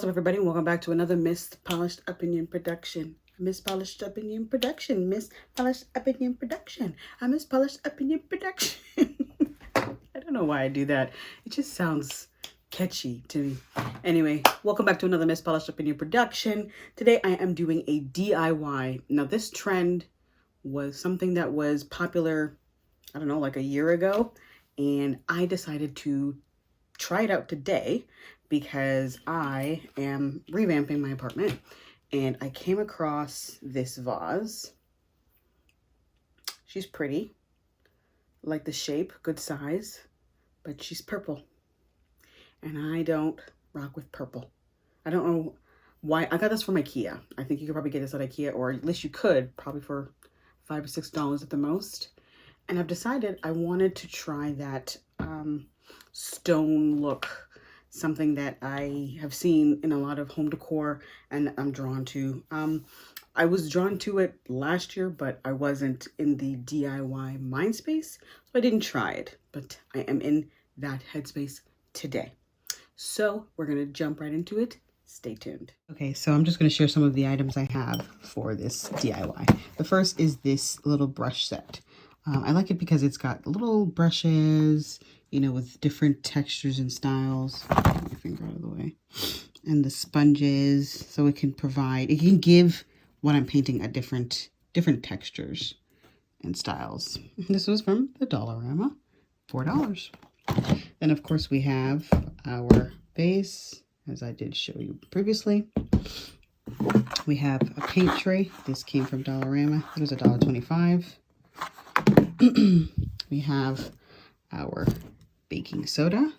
What's up, everybody? Welcome back to another Miss Polished Opinion production. Miss Polished Opinion production. Miss Polished Opinion production. A Miss Polished Opinion production. I don't know why I do that. It just sounds catchy to me. Anyway, welcome back to another Miss Polished Opinion production. Today I am doing a DIY. Now this trend was something that was popular, I don't know, like a year ago. And I decided to try it out today because I am revamping my apartment and I came across this vase. She's pretty, like the shape, good size, but she's purple. And I don't rock with purple. I don't know why. I got this from IKEA. I think you could probably get this at IKEA, or at least you could, probably for $5 or $6 at the most. And I've decided I wanted to try that stone look, something that I have seen in a lot of home decor and I'm drawn to. I was drawn to it last year, but I wasn't in the DIY mind space, so I didn't try it, but I am in that headspace today. So we're gonna jump right into it. Stay tuned. Okay, so I'm just gonna share some of the items I have for this DIY. The first is this little brush set. I like it because it's got little brushes, you know, with different textures and styles. Get my finger out of the way. And the sponges, so it can provide, it can give what I'm painting a different textures and styles. This was from the Dollarama, $4. Then of course we have our base, as I did show you previously. We have a paint tray. This came from Dollarama. It was $1.25. We have our baking soda,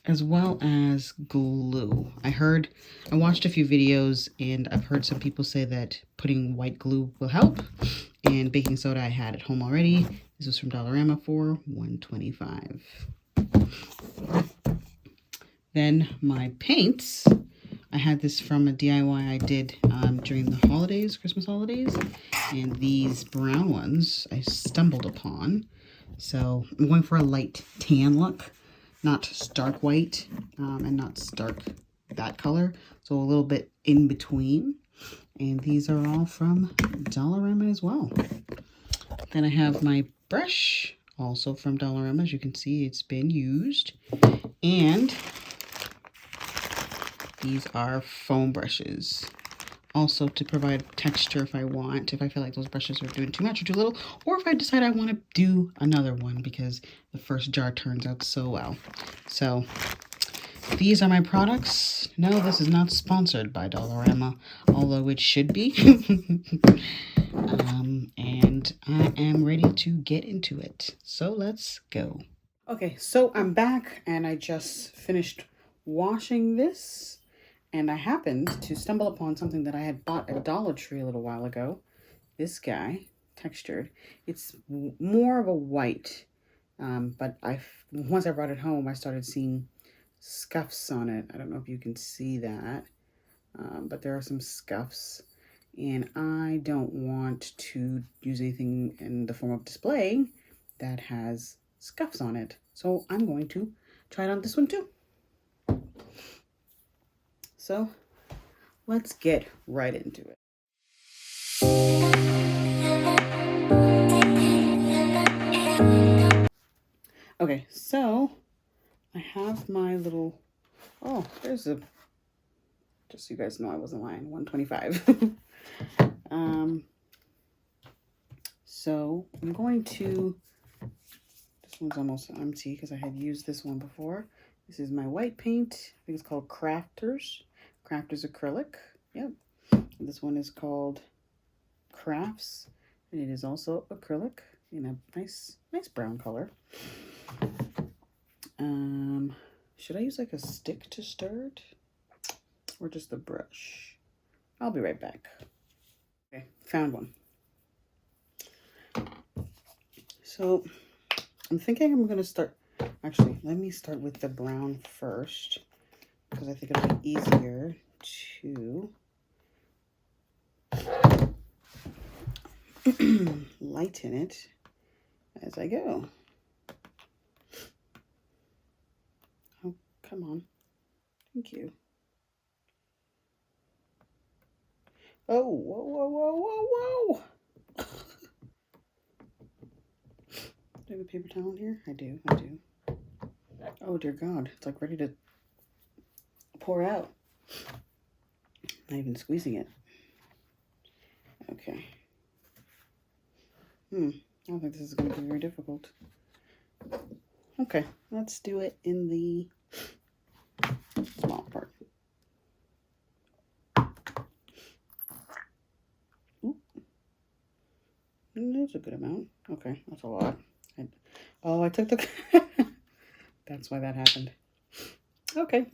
as well as glue. I watched a few videos and I've heard some people say that putting white glue will help. And baking soda I had at home already. This was from Dollarama for $1.25. Then my paints. I had this from a DIY I did during the holidays, Christmas holidays. And these brown ones I stumbled upon. So I'm going for a light tan look, not stark white and not stark that color. So a little bit in between. And these are all from Dollarama as well. Then I have my brush, also from Dollarama. As you can see, it's been used. And these are foam brushes, also to provide texture if I want, if I feel like those brushes are doing too much or too little, or if I decide I want to do another one because the first jar turns out so well. So these are my products. No, this is not sponsored by Dollarama, although it should be. And I am ready to get into it. So let's go. Okay, so I'm back and I just finished washing this. And I happened to stumble upon something that I had bought at Dollar Tree a little while ago. This guy, textured. It's more of a white, but once I brought it home, I started seeing scuffs on it. I don't know if you can see that, but there are some scuffs. And I don't want to use anything in the form of display that has scuffs on it. So I'm going to try it on this one too. So let's get right into it. Okay, so I have my little, oh, there's a, just so you guys know I wasn't lying, $1.25. So I'm going to, this one's almost empty because I had used this one before. This is my white paint. I think it's called Crafters Acrylic. Yep. This one is called Crafts, and it is also acrylic in a nice brown color. Should I use like a stick to stir it, or just the brush? I'll be right back. Okay, found one. So I'm thinking I'm gonna start. Actually, let me start with the brown first, because I think it'll be easier to lighten it as I go. Come on. Thank you. Oh, whoa, whoa, whoa, whoa, whoa. Do I have a paper towel in here? I do. Oh, dear God. It's like ready to pour out. Not even squeezing it. Okay. I don't think this is going to be very difficult. Okay, let's do it in the small part. Ooh. That's a good amount. Okay, that's a lot. I took the... That's why that happened. Okay.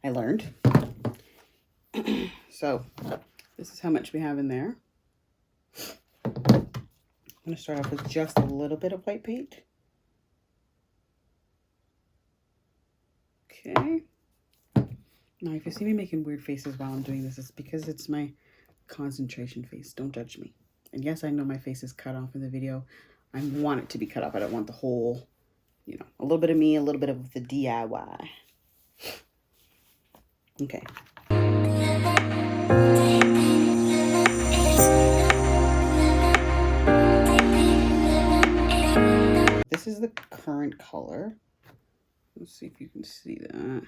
I learned. So, this is how much we have in there. I'm going to start off with just a little bit of white paint. Okay. Now, if you see me making weird faces while I'm doing this, it's because it's my concentration face. Don't judge me. And yes, I know my face is cut off in the video. I want it to be cut off. I don't want the whole, you know, a little bit of me, a little bit of the DIY. Okay. This is the current color. Let's see if you can see that.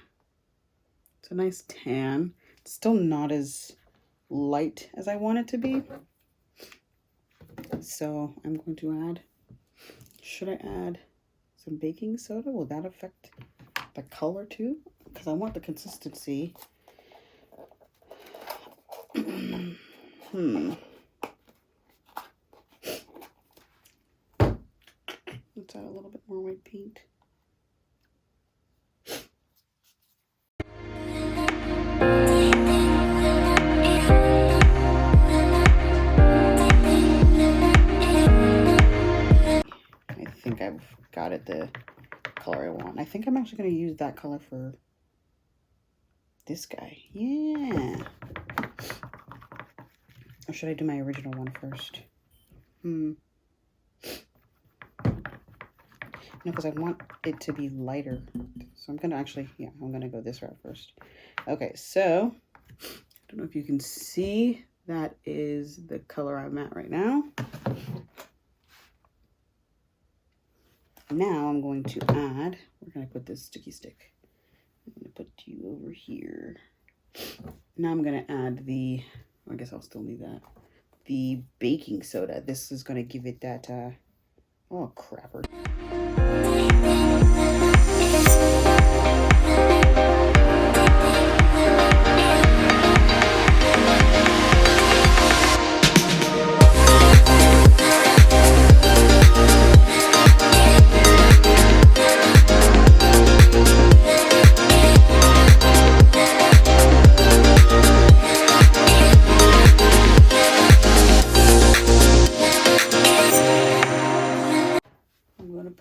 It's a nice tan. It's still not as light as I want it to be. So I'm going to add, should I add some baking soda? Will that affect the color too? Because I want the consistency. Let's add a little bit more white paint. I think I've got it the color I want. I think I'm actually going to use that color for this guy. Yeah. Or should I do my original one first? No, because I want it to be lighter. So I'm going to actually, yeah, I'm going to go this route first. Okay, so I don't know if you can see, that is the color I'm at right now. Now I'm going to add, where can I put this sticky stick? I'm going to put you over here. Now I'm going to add the, I guess I'll still need that, the baking soda. This is going to give it that, oh crapper.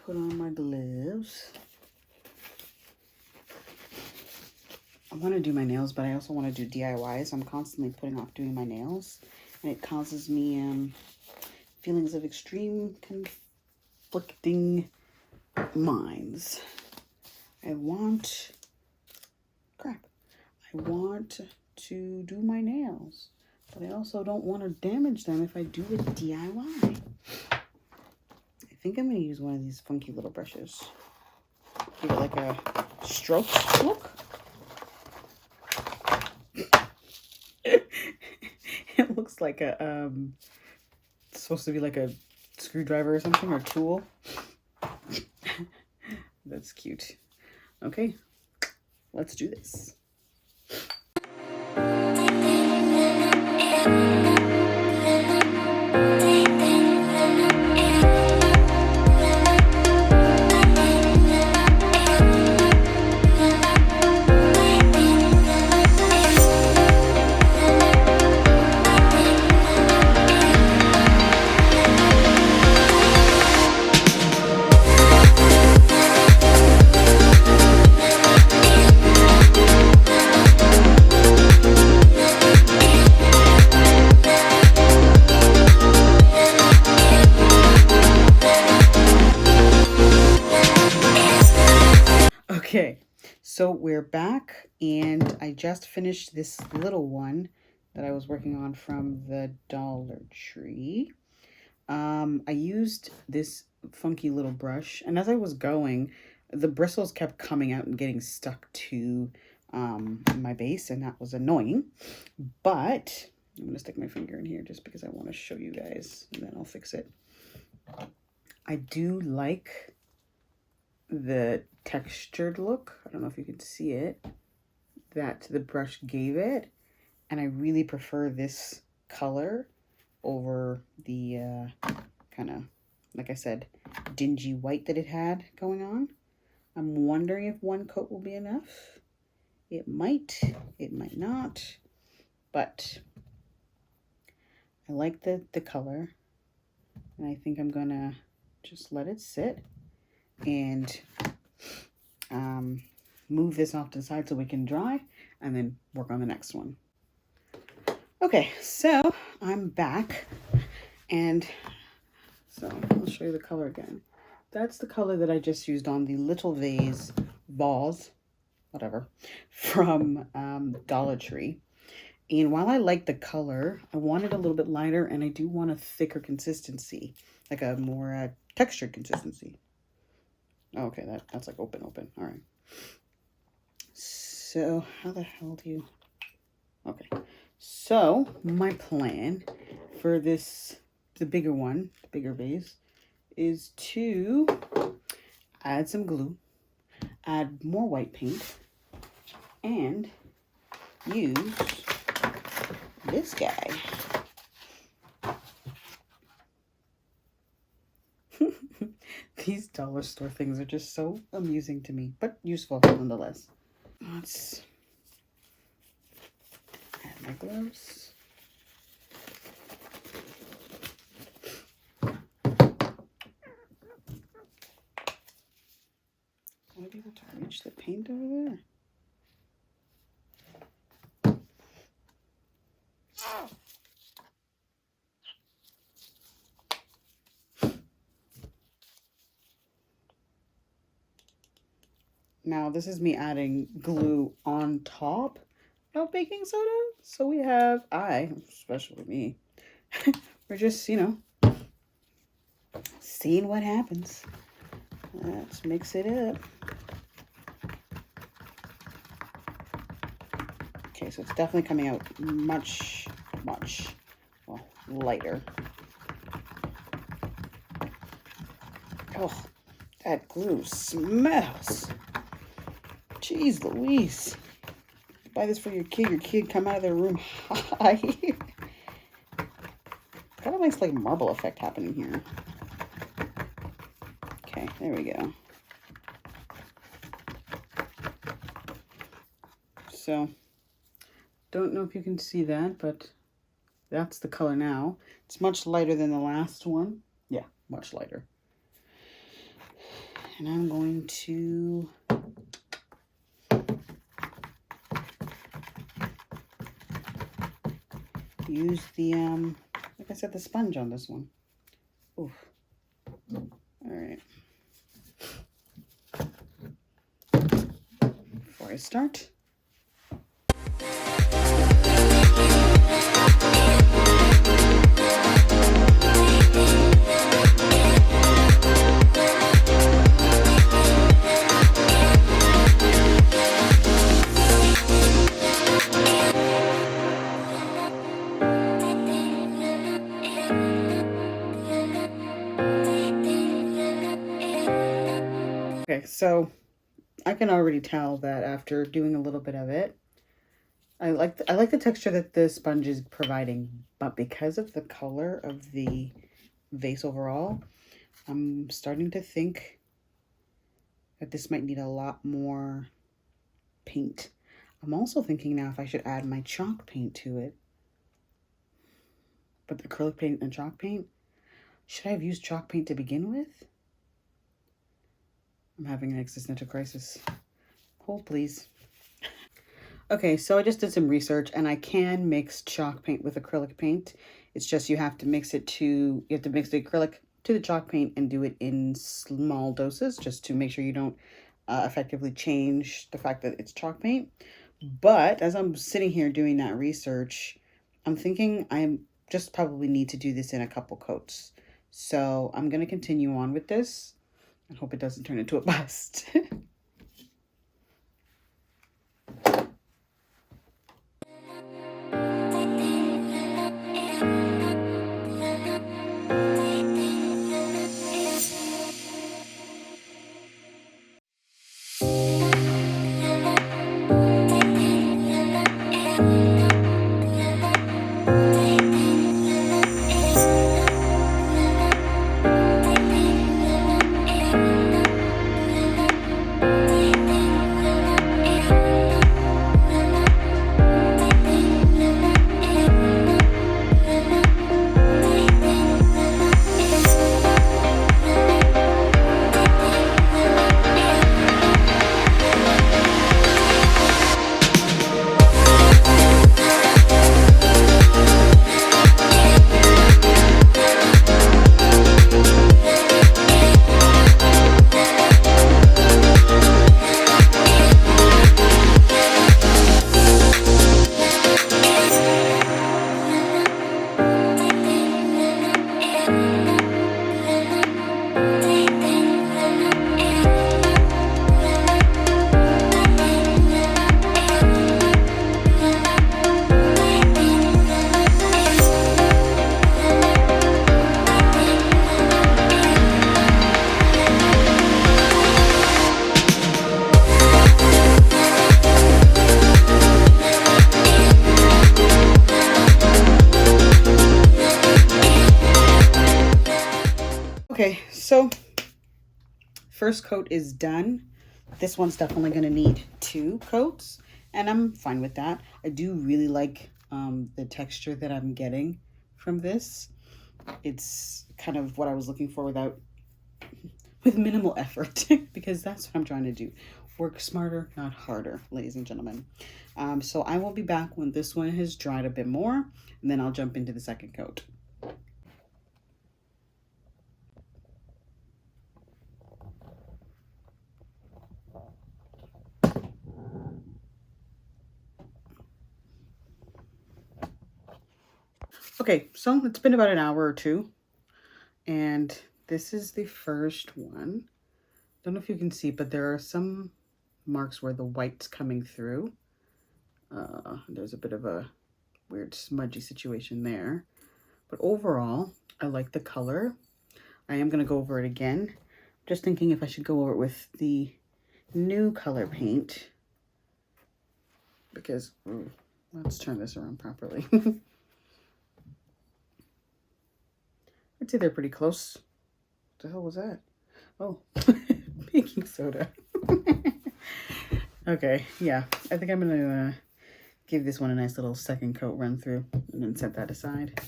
Put on my gloves. I want to do my nails, but I also want to do DIYs. I'm constantly putting off doing my nails, and it causes me feelings of extreme conflicting minds. I want to do my nails, but I also don't want to damage them if I do a DIY. I think I'm going to use one of these funky little brushes. Give it like a stroke look. It looks like a, it's supposed to be like a screwdriver or something, or tool. That's cute. Okay, let's do this. So we're back, and I just finished this little one that I was working on from the Dollar Tree. I used this funky little brush, and as I was going, the bristles kept coming out and getting stuck to my base, and that was annoying. But I'm going to stick my finger in here just because I want to show you guys, and then I'll fix it. I do like the textured look. I don't know if you can see it, that the brush gave it. And I really prefer this color over the kind of, like I said, dingy white that it had going on. I'm wondering if one coat will be enough. It might not, but I like the color, and I think I'm gonna just let it sit and move this off to the side so we can dry and then work on the next one. Okay, so I'm back, and so I'll show you the color again. That's the color that I just used on the little vase, whatever, from Dollar Tree. And while I like the color, I want it a little bit lighter, and I do want a thicker consistency, like a more textured consistency. Oh, okay, that's like open. All right. So how the hell do you... Okay. So my plan for this, the bigger one, the bigger vase, is to add some glue, add more white paint, and use this guy. These dollar store things are just so amusing to me, but useful nonetheless. Let's add my gloves. Will I be able to reach the paint over there? Now, this is me adding glue on top of baking soda. So we have, especially me, we're just, seeing what happens. Let's mix it up. Okay, so it's definitely coming out much, well, lighter. Oh, that glue smells. Jeez Louise. Buy this for your kid come out of their room high. Got a nice like marble effect happening here. Okay, there we go. So, don't know if you can see that, but that's the color now. It's much lighter than the last one. Yeah, much lighter. And I'm going to use the, like I said, the sponge on this one. Oof. All right. Before I start, okay, so I can already tell that after doing a little bit of it, I like the texture that the sponge is providing, but because of the color of the vase overall, I'm starting to think that this might need a lot more paint. I'm also thinking now if I should add my chalk paint to it. But the acrylic paint and chalk paint, should I have used chalk paint to begin with? I'm having an existential crisis. Hold, please. Okay, so I just did some research, and I can mix chalk paint with acrylic paint. It's just you have to mix the acrylic to the chalk paint and do it in small doses just to make sure you don't effectively change the fact that it's chalk paint. But as I'm sitting here doing that research, I'm thinking I just probably need to do this in a couple coats. So I'm going to continue on with this and hope it doesn't turn into a bust. Okay, so first coat is done. This one's definitely going to need 2 coats, and I'm fine with that. I do really like the texture that I'm getting from this. It's kind of what I was looking for with minimal effort, because that's what I'm trying to do. Work smarter, not harder, ladies and gentlemen. So I will be back when this one has dried a bit more, and then I'll jump into the second coat. Okay, so it's been about an hour or two, and this is the first one. Don't know if you can see, but there are some marks where the white's coming through. There's a bit of a weird smudgy situation there. But overall, I like the color. I am going to go over it again. Just thinking if I should go over it with the new color paint. Because, let's turn this around properly. I'd say they're pretty close. What the hell was that? Oh, baking soda. Okay, yeah. I think I'm going to give this one a nice little second coat run through and then set that aside.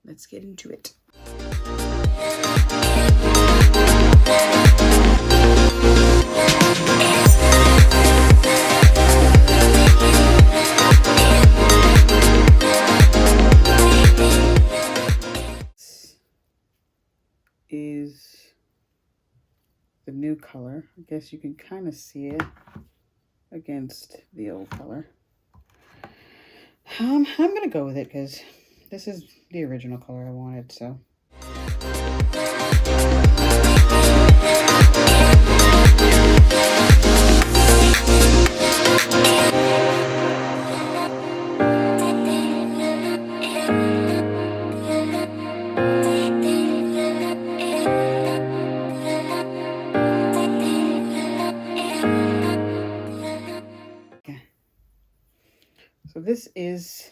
Let's get into it. Is the new color. I guess you can kind of see it against the old color. I'm gonna go with it because this is the original color I wanted, so. So this is,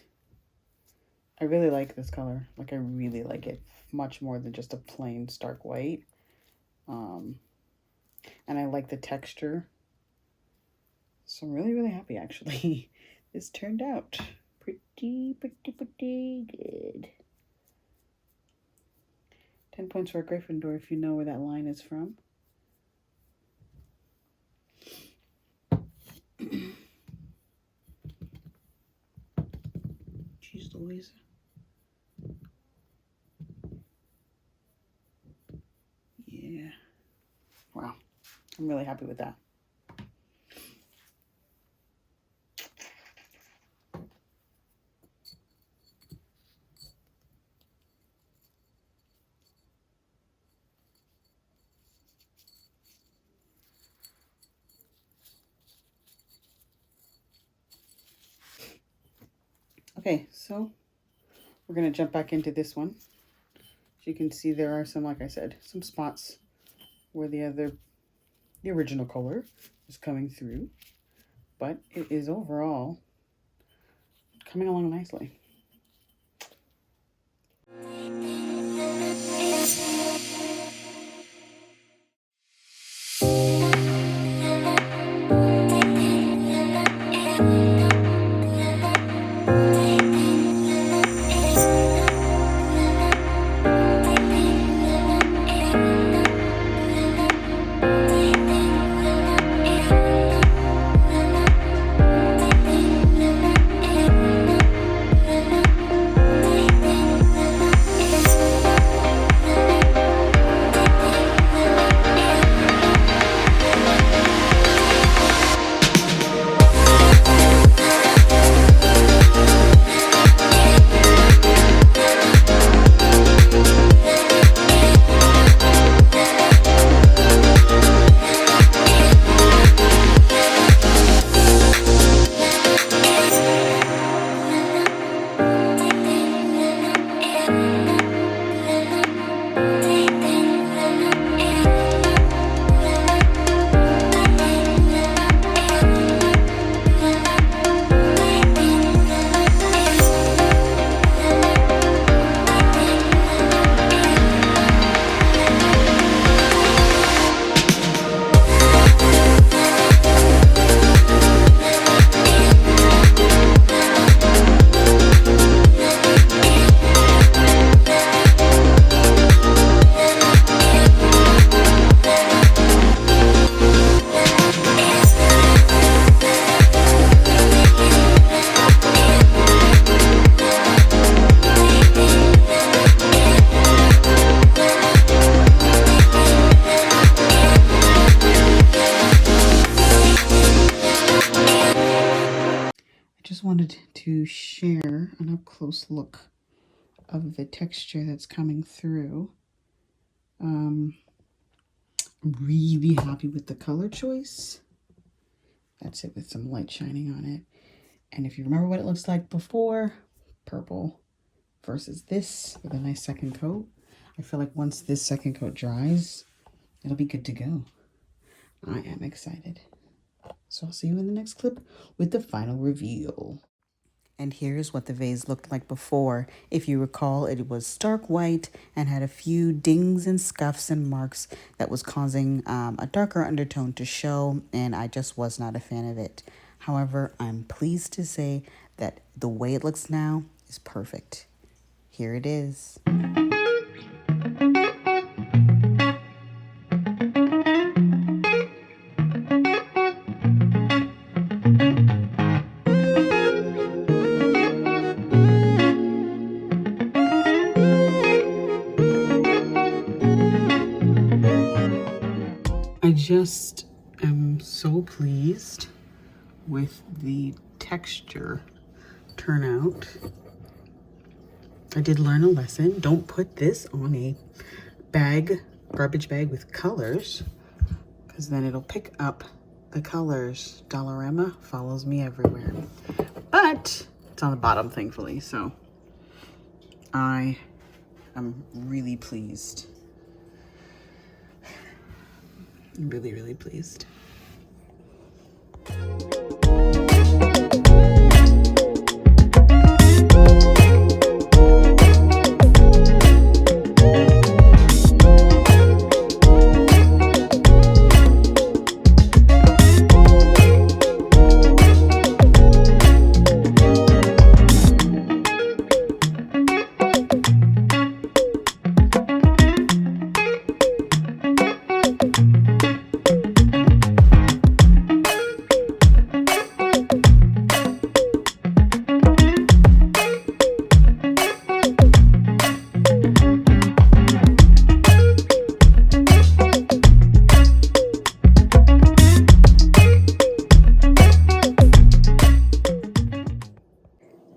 I really like this color. Like, I really like it much more than just a plain stark white. And I like the texture. So I'm really, really happy, actually. This turned out pretty good. 10 points for a Gryffindor if you know where that line is from. Jeez Louise. Yeah. Wow. I'm really happy with that. Okay, so we're going to jump back into this one. As you can see, there are some, like I said, some spots where the original color is coming through, but it is overall coming along nicely. Wanted to share an up-close look of the texture that's coming through. I'm really happy with the color choice. That's it, with some light shining on it. And if you remember what it looks like before, purple versus this with a nice second coat. I feel like once this second coat dries, it'll be good to go. I am excited. So I'll see you in the next clip with the final reveal. And here's what the vase looked like before. If you recall, it was stark white and had a few dings and scuffs and marks that was causing a darker undertone to show, and I just was not a fan of it. However, I'm pleased to say that the way it looks now is perfect. Here it is. I just am so pleased with the texture turnout. I did learn a lesson. Don't put this on a garbage bag with colors, because then it'll pick up the colors. Dollarama follows me everywhere. But it's on the bottom, thankfully, so I am really pleased. I'm really, really pleased.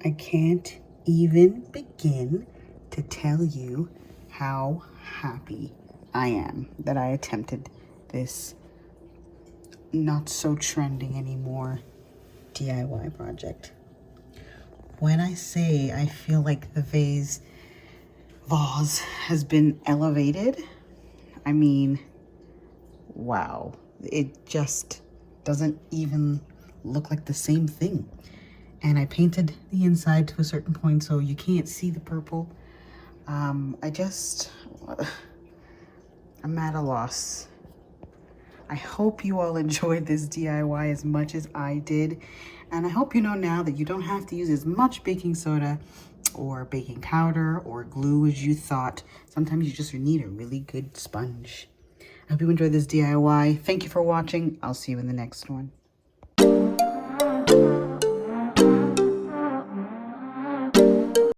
I can't even begin to tell you how happy I am that I attempted this not so trending anymore DIY project. When I say I feel like the vase has been elevated, I mean, wow. It just doesn't even look like the same thing. And I painted the inside to a certain point so you can't see the purple. I'm at a loss. I hope you all enjoyed this DIY as much as I did. And I hope you know now that you don't have to use as much baking soda or baking powder or glue as you thought. Sometimes you just need a really good sponge. I hope you enjoyed this DIY. Thank you for watching. I'll see you in the next one.